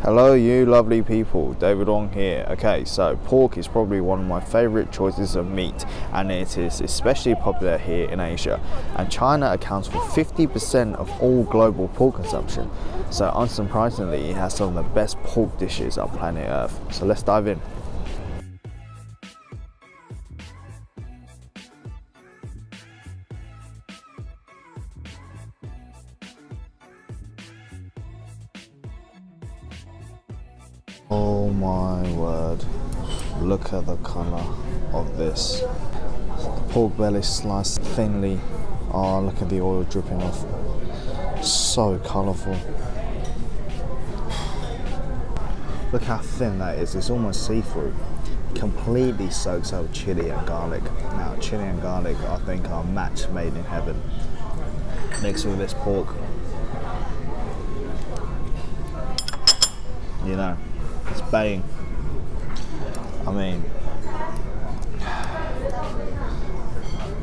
Hello you lovely people, David Wong here. Okay, so pork is probably one of my favorite choices of meat, and it is especially popular here in Asia, and China accounts for 50% of all global pork consumption. So unsurprisingly, it has some of the best pork dishes on planet Earth. So let's dive in. Oh my word, look at the colour of this. The pork belly sliced thinly. Oh, look at the oil dripping off. So colourful. Look how thin that is, it's almost see-through. Completely soaks up chili and garlic. Now, chili and garlic I think are a match made in heaven. Mixed with this pork. You know, it's banging. I mean,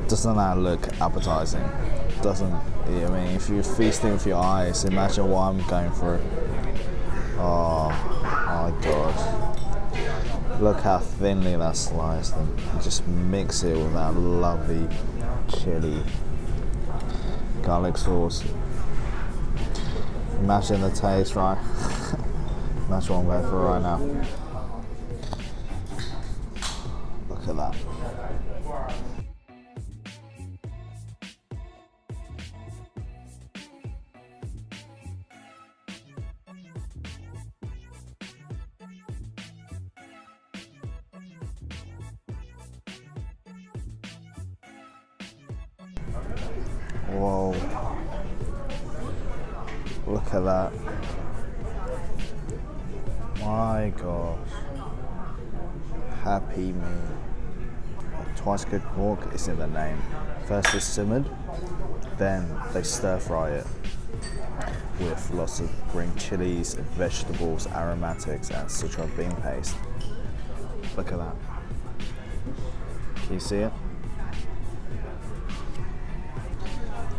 doesn't that look appetizing? Doesn't, I mean, if you're feasting with your eyes, imagine what I'm going through. Oh my god. Look how thinly that's sliced, and just mix it with that lovely chili garlic sauce. Imagine the taste, right? That's what I'm going for right now. Look at that. Whoa. Look at that. My gosh. Happy meal. Twice cooked pork is in the name. First it's simmered, then they stir fry it with lots of green chilies, vegetables, aromatics, and Sichuan bean paste. Look at that. Can you see it?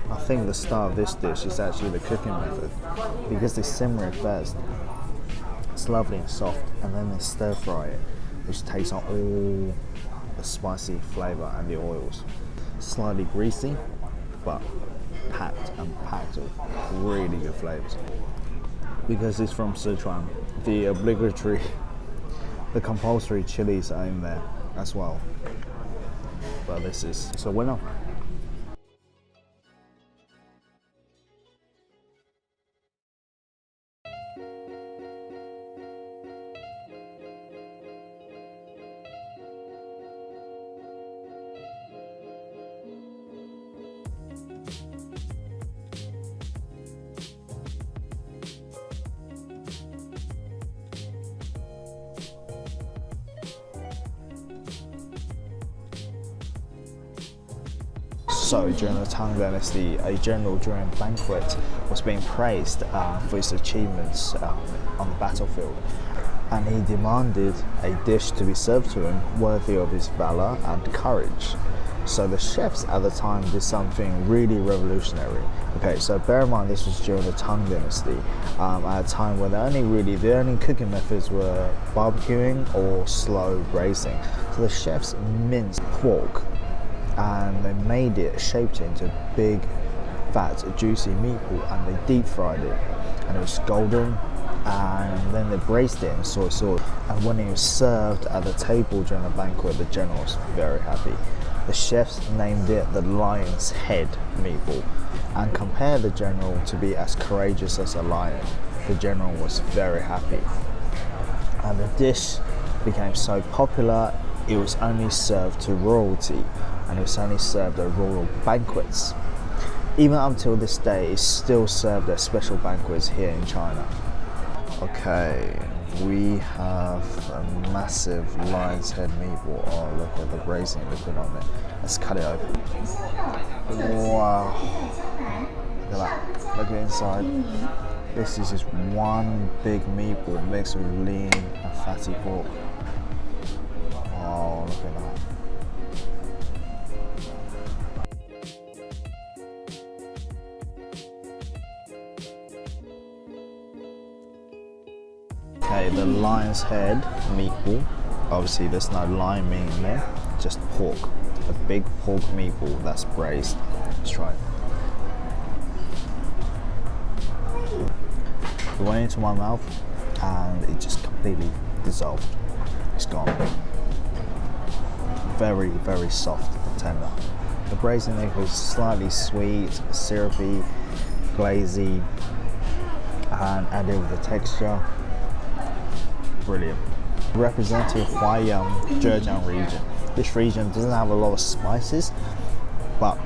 I think the star of this dish is actually the cooking method, because they simmer it first. It's lovely and soft, and then they stir fry it, which takes on all the spicy flavour and the oils. Slightly greasy, but packed with really good flavours. Because it's from Sichuan, the compulsory chilies are in there as well. But it's a winner. So during the Tang Dynasty, a general during a banquet was being praised for his achievements on the battlefield, and he demanded a dish to be served to him worthy of his valour and courage. So the chefs at the time did something really revolutionary. Okay, so bear in mind this was during the Tang Dynasty, at a time when the only cooking methods were barbecuing or slow braising. So the chefs minced pork, and they made it, shaped it into big, fat, juicy meatball, and they deep fried it, and it was golden, and then they braised it in soy sauce. And when it was served at the table during the banquet, the general was very happy. The chefs named it the lion's head meatball, and compared the general to be as courageous as a lion. The general was very happy, and the dish became so popular it was only served to royalty, and it was only served at royal banquets. Even until this day, it's still served at special banquets here in China. Okay, we have a massive lion's head meatball. Oh, look at the braising liquid on it. Let's cut it open. Wow. Look at that. Look at the inside. This is just one big meatball mixed with lean and fatty pork. Oh, look at that. Okay, the lion's head meatball. Obviously, there's no lion meat in there, just pork. A big pork meatball that's braised. Let's try it. It went into my mouth and it just completely dissolved. It's gone. Very, very soft and tender. The braised egg was slightly sweet, syrupy, glazy, and added with the texture. Brilliant. Representing Huaiyang, Zhejiang region. This region doesn't have a lot of spices, but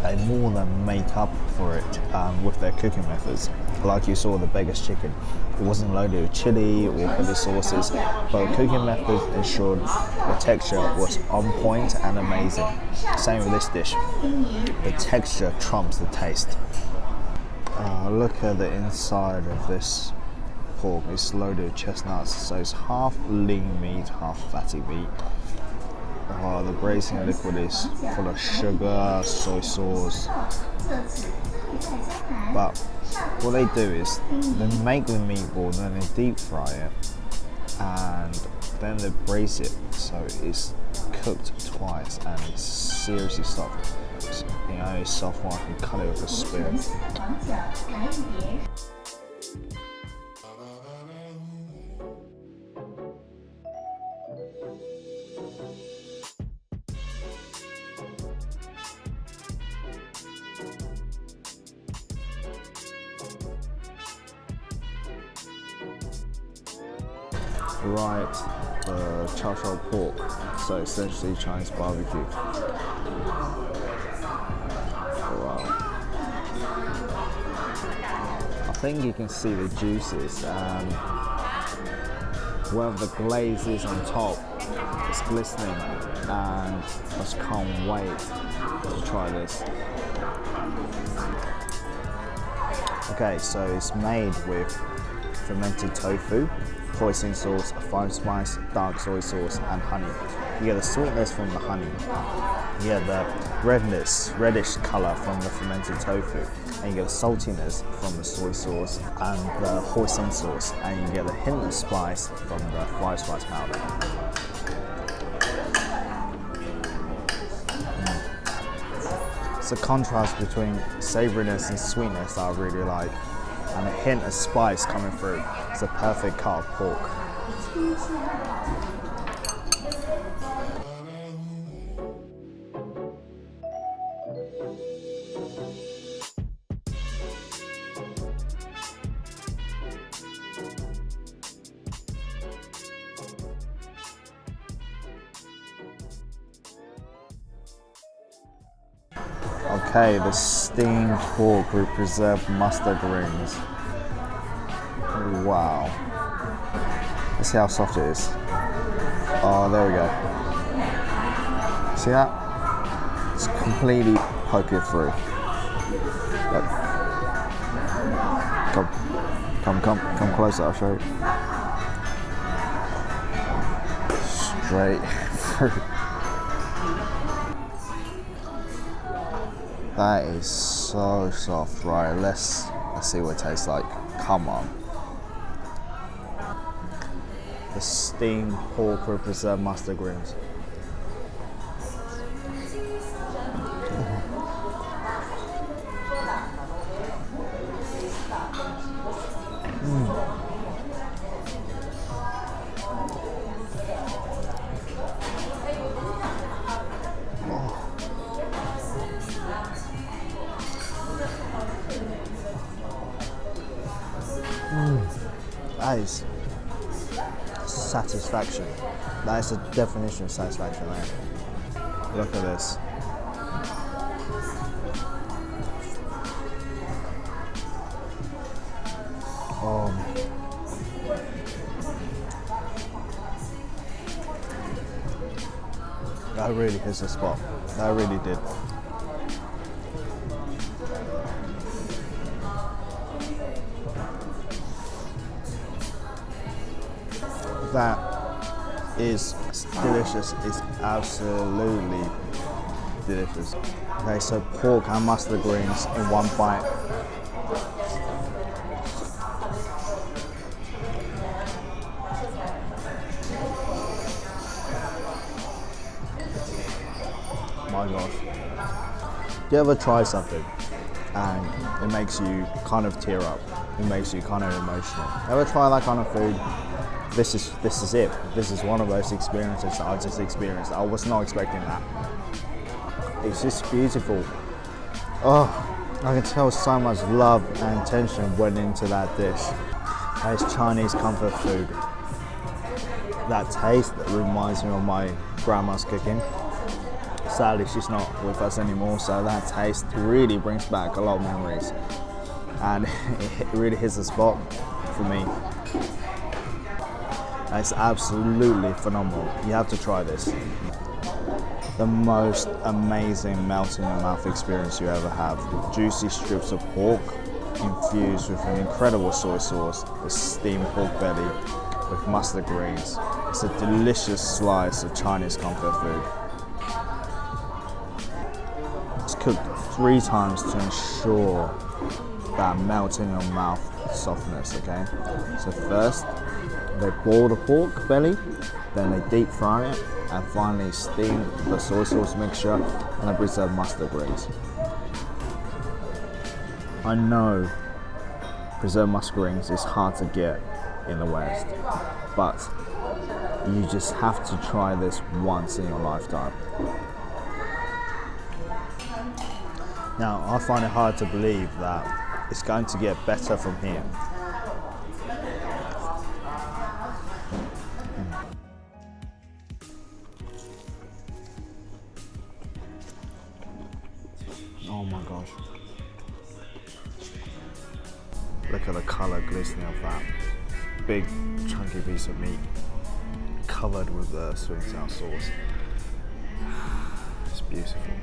they more than make up for it with their cooking methods. Like you saw the beggar's chicken, it wasn't loaded with chili or heavy sauces, but the cooking method ensured the texture was on point and amazing. Same with this dish. The texture trumps the taste. Look at the inside of this pork. It's loaded with chestnuts, so it's half lean meat, half fatty meat. The braising liquid is full of sugar, soy sauce. But what they do is they make the meatball, then they deep fry it, and then they braise it, so it's cooked twice and it's seriously soft. So, it's soft one, I can cut it with a spoon. Right, the Char Siu Pork, so essentially Chinese barbecue. Wow. I think you can see the juices, where the glaze is on top, it's glistening, and I just can't wait to try this. Okay, so it's made with fermented tofu, hoisin sauce, fine spice, dark soy sauce, and honey. You get the sweetness from the honey. You get the reddish color from the fermented tofu, and you get the saltiness from the soy sauce and the hoisin sauce, and you get a hint of spice from the fried spice powder. It's a contrast between savouriness and sweetness that I really like, and a hint of spice coming through. It's a perfect cut of pork. Okay, the steamed pork with preserved mustard greens. Wow. Let's see how soft it is. Oh, there we go. See that? It's completely poking through. Look. Come closer, I'll show you. Straight through. That is so soft. Right, let's see what it tastes like. Come on. The steamed pork with preserved mustard greens. That is satisfaction. That is the definition of satisfaction, right? Look at this. Oh. That really hits the spot. That really did. That is delicious. It's absolutely delicious. Okay, so pork and mustard greens in one bite. my gosh. Do you ever try something and it makes you kind of tear up? It makes you kind of emotional. Ever try that kind of food? This is it. This is one of those experiences that I just experienced. I was not expecting that. It's just beautiful. Oh, I can tell so much love and attention went into that dish. That is Chinese comfort food. That taste that reminds me of my grandma's cooking. Sadly, she's not with us anymore, so that taste really brings back a lot of memories. And it really hits the spot for me. It's absolutely phenomenal. You have to try this. The most amazing melt in your mouth experience you ever have. Juicy strips of pork infused with an incredible soy sauce, the steamed pork belly with mustard greens. It's a delicious slice of Chinese comfort food. It's cooked 3 times to ensure that melt in your mouth softness, okay? So first, they boil the pork belly, then they deep fry it, and finally steam the soy sauce mixture and the preserved mustard greens. I know preserved mustard greens is hard to get in the West, but you just have to try this once in your lifetime. Now, I find it hard to believe that it's going to get better from here. Oh my gosh. Look at the colour glistening of that big chunky piece of meat covered with the sweet and sour sauce. It's beautiful.